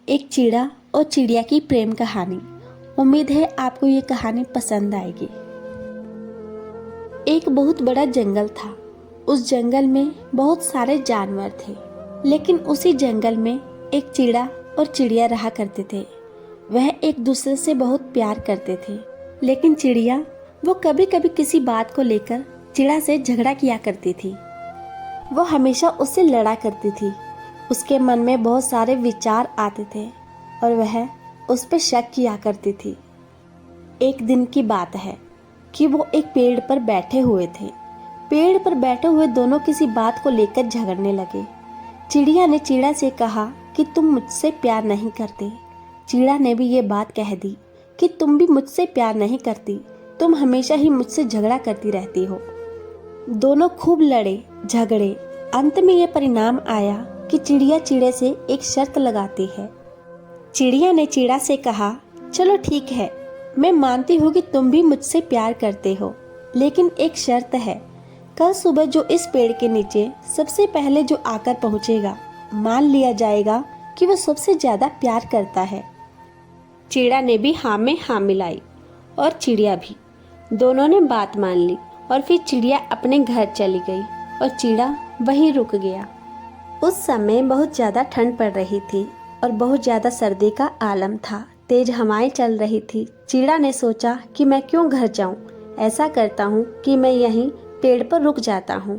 एक चिड़ा और चिड़िया की प्रेम कहानी। उम्मीद है आपको ये कहानी पसंद आएगी। एक बहुत बड़ा जंगल था। उस जंगल में बहुत सारे जानवर थे, लेकिन उसी जंगल में एक चिड़ा और चिड़िया रहा करते थे। वह एक दूसरे से बहुत प्यार करते थे, लेकिन चिड़िया वो कभी कभी किसी बात को लेकर चिड़ा से झगड़ा किया करती थी। वो हमेशा उससे लड़ा करती थी। उसके मन में बहुत सारे विचार आते थे और वह उस पर शक किया करती थी। एक दिन की बात है कि वो एक पेड़ पर बैठे हुए थे। पेड़ पर बैठे हुए दोनों किसी बात को लेकर झगड़ने लगे। चिड़िया ने चिड़ा से कहा कि तुम मुझसे प्यार नहीं करते। चिड़ा ने भी ये बात कह दी कि तुम भी मुझसे प्यार नहीं करती, तुम हमेशा ही मुझसे झगड़ा करती रहती हो। दोनों खूब लड़े झगड़े। अंत में ये परिणाम आया कि चिड़िया चिड़े से एक शर्त लगाती है। चिड़िया ने चिड़ा से कहा, चलो ठीक है, मैं मानती हूँ कि तुम भी मुझसे प्यार करते हो, लेकिन एक शर्त है। कल सुबह जो इस पेड़ के नीचे सबसे पहले जो आकर पहुँचेगा, मान लिया जाएगा कि वो सबसे ज्यादा प्यार करता है। चिड़ा ने भी हाँ में हाँ मिलाई और चिड़िया भी। दोनों ने बात मान ली और फिर चिड़िया अपने घर चली गई और चिड़ा वहीं रुक गया। उस समय बहुत ज़्यादा ठंड पड़ रही थी और बहुत ज़्यादा सर्दी का आलम था। तेज हवाएं चल रही थी। चिड़ा ने सोचा कि मैं क्यों घर जाऊं, ऐसा करता हूं कि मैं यहीं पेड़ पर रुक जाता हूं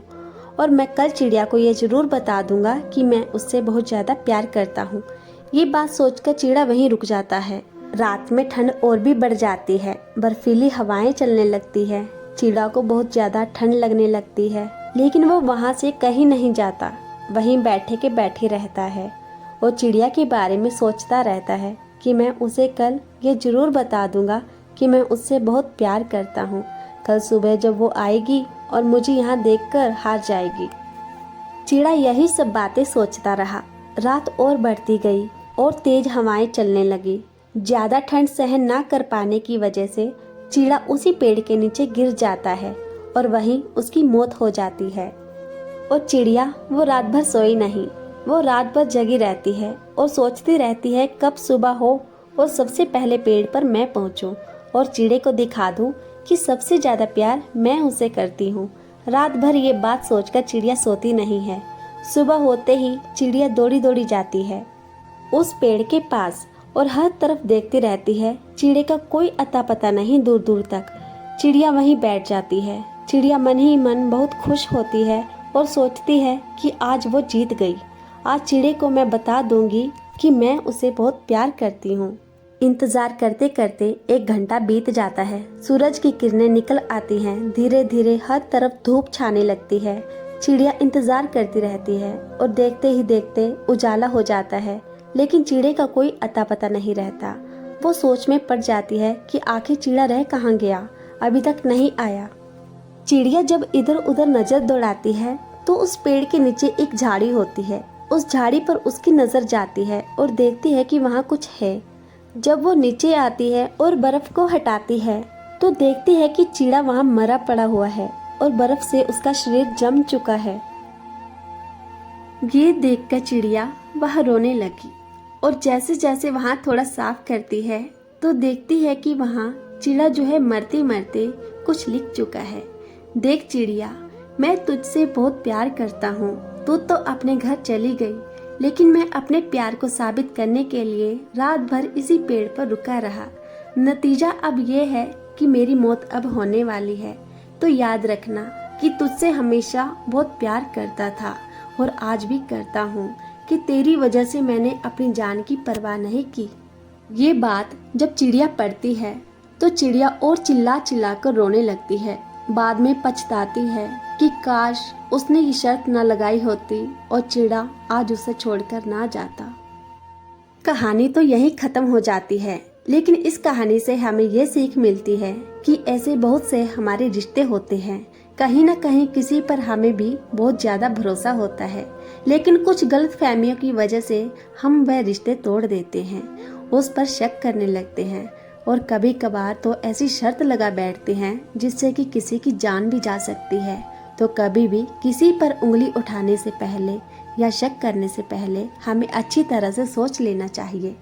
और मैं कल चिड़िया को ये ज़रूर बता दूंगा कि मैं उससे बहुत ज़्यादा प्यार करता हूं। ये बात सोचकर चिड़ा वहीं रुक जाता है। रात में ठंड और भी बढ़ जाती है। बर्फीली हवाएं चलने लगती है। चिड़ा को बहुत ज़्यादा ठंड लगने लगती है, लेकिन वो वहाँ से कहीं नहीं जाता। वहीं बैठे के बैठे रहता है और चिड़िया के बारे में सोचता रहता है कि मैं उसे कल ये ज़रूर बता दूंगा कि मैं उससे बहुत प्यार करता हूँ। कल सुबह जब वो आएगी और मुझे यहाँ देखकर हार जाएगी। चिड़ा यही सब बातें सोचता रहा। रात और बढ़ती गई और तेज हवाएं चलने लगी। ज़्यादा ठंड सहन ना कर पाने की वजह से चिड़ा उसी पेड़ के नीचे गिर जाता है और वहीं उसकी मौत हो जाती है। और चिड़िया वो रात भर सोई नहीं। वो रात भर जगी रहती है और सोचती रहती है कब सुबह हो और सबसे पहले पेड़ पर मैं पहुंचूं और चिड़े को दिखा दूं कि सबसे ज़्यादा प्यार मैं उसे करती हूँ। रात भर ये बात सोचकर चिड़िया सोती नहीं है। सुबह होते ही चिड़िया दौड़ी दौड़ी जाती है उस पेड़ के पास और हर तरफ देखती रहती है। चिड़े का कोई अता पता नहीं दूर दूर तक। चिड़िया वहीं बैठ जाती है। चिड़िया मन ही मन बहुत खुश होती है और सोचती है कि आज वो जीत गई। आज चिड़े को मैं बता दूंगी कि मैं उसे बहुत प्यार करती हूँ। इंतजार करते करते 1 घंटा बीत जाता है। सूरज की किरणें निकल आती हैं। धीरे धीरे हर तरफ धूप छाने लगती है। चिड़िया इंतजार करती रहती है और देखते ही देखते उजाला हो जाता है, लेकिन चिड़े का कोई अता पता नहीं रहता। वो सोच में पड़ जाती है कि आखिर चिड़ा रह कहाँ गया, अभी तक नहीं आया। चिड़िया जब इधर उधर नजर दौड़ाती है तो उस पेड़ के नीचे एक झाड़ी होती है। उस झाड़ी पर उसकी नजर जाती है और देखती है कि वहाँ कुछ है। जब वो नीचे आती है और बर्फ को हटाती है तो देखती है कि चिड़ा वहाँ मरा पड़ा हुआ है और बर्फ से उसका शरीर जम चुका है। ये देखकर चिड़िया वह रोने लगी और जैसे जैसे वहाँ थोड़ा साफ करती है तो देखती है कि वहाँ चिड़ा जो है मरते मरते कुछ लिख चुका है। देख चिड़िया, मैं तुझसे बहुत प्यार करता हूँ। तू तो अपने घर चली गई, लेकिन मैं अपने प्यार को साबित करने के लिए रात भर इसी पेड़ पर रुका रहा। नतीजा अब ये है कि मेरी मौत अब होने वाली है। तो याद रखना कि तुझसे हमेशा बहुत प्यार करता था और आज भी करता हूँ कि तेरी वजह से मैंने अपनी जान की परवाह नहीं की। ये बात जब चिड़िया पढ़ती है तो चिड़िया और चिल्ला चिल्ला कर रोने लगती है। बाद में पछताती है कि काश उसने ये शर्त न लगाई होती और चिड़ा आज उसे छोड़कर ना जाता। कहानी तो यहीं खत्म हो जाती है, लेकिन इस कहानी से हमें ये सीख मिलती है कि ऐसे बहुत से हमारे रिश्ते होते हैं। कहीं ना कहीं किसी पर हमें भी बहुत ज़्यादा भरोसा होता है, लेकिन कुछ गलत फहमियों की वजह से हम वह रिश्ते तोड़ देते हैं, उस पर शक करने लगते हैं और कभी कभार तो ऐसी शर्त लगा बैठते हैं जिससे कि किसी की जान भी जा सकती है। तो कभी भी किसी पर उंगली उठाने से पहले या शक करने से पहले हमें अच्छी तरह से सोच लेना चाहिए।